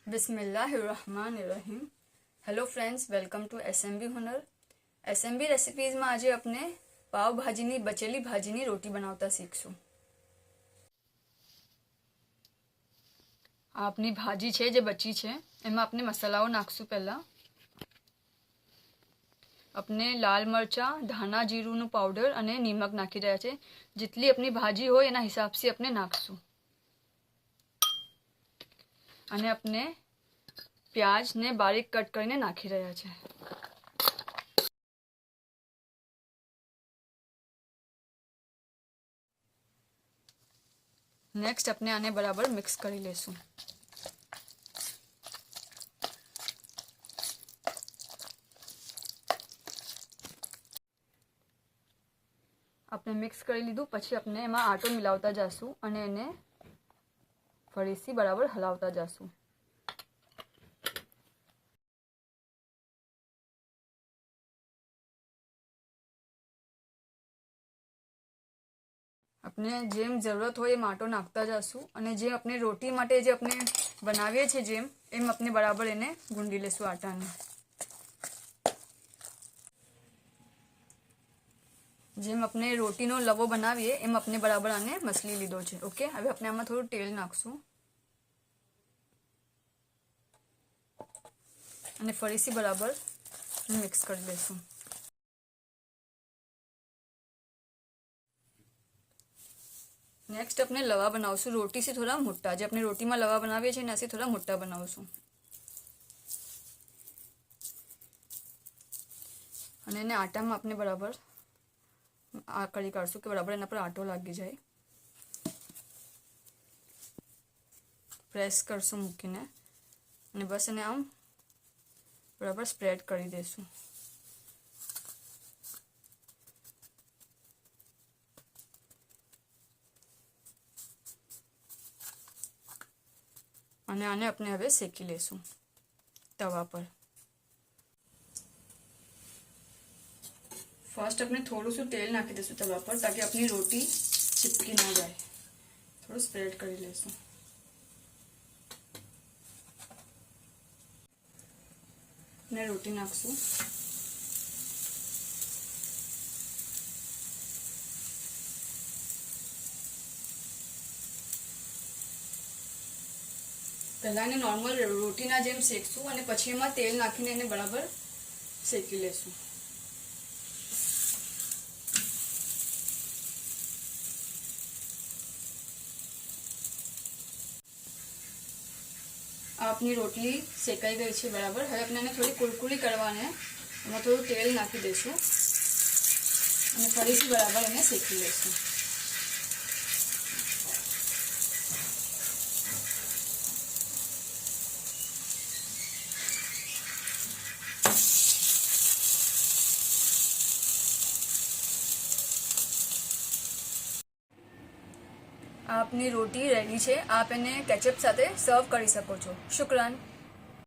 बिस्मिल्लाहिर्रहमानिर्रहीम। Hello friends, welcome to SMB Hunar. SMB રેસિપીઝમાં આજે આપણે પાવભાજીની બચેલી ભાજીની રોટી બનાવતા શીખશું। આ આપની ભાજી છે જે બચી છે, એમાં આપણે મસાલાઓ નાખશું। પહેલા આપણે લાલ મરચા, ધાણા જીરુંનું પાવડર અને નિમક નાખી રહ્યા છે। જેટલી આપની ભાજી હોય એના હિસાબથી આપણે નાખશું। અને આપણે प्याज ने बारीक कट करने नाखी रहा है। नेक्स्ट अपने आने बराबर मिक्स कर लेसु। अपने मिक्स कर लीधु पछी अपने एमां आटो मिलावता जासु अने एने फरीथी बराबर हलावता जासु। अपने जेम जरूरत हो एम आटो नाखता जासू अने जे अपने रोटी माटे जे अपने बनावीए छे जेम एम अपने बराबर एने गूंदी लेसू आटाने। जेम अपने रोटीनो लवो बनावीए एम अपने बराबर आने मसली लीधो छे। ओके, हवे अपने आमां थोडुं तेल नाखशुं अने फरीथी बराबर मिक्स करी लेशुं। नेक्स्ट अपने लवा बनावशुं रोटी से थोड़ा मोटा। जो अपने रोटी में लवा बनावीए छीए एनाथी थोड़ा मोटा बनावशुं अने एने आटामां अपने बराबर आ करी काढशुं के बराबर एना पर आटो लागी जाए। प्रेस करशुं मूकीने अने बस एने आम बराबर स्प्रेड करी देशुं। અને આને આપણે હવે શેકી લેશું તવા પર। फर्स्ट अपने थोड़ू सु तेल नाखी देसुं तवा पर ताकि अपनी रोटी चिपकी ना जाए। थोड़ा स्प्रेड करी लेसुं। ने रोटी नाखशुं। पहला ने नॉर्मल रोटीना जेम शेकशुं अने पछी एमां तेल नाखीने एने बराबर शेकी लेशुं। अपनी रोटली शेकाई गई है बराबर। हवे अपने थोड़ी कुरकुरी करवाने एमां थोड़ुं तेल नाखी देशुं अने फरीथी बराबर एने शेकी लेशुं। आपनी रोटी रेडी है। आप एने केचप साथे सर्व करी सको छो। शुक्रान।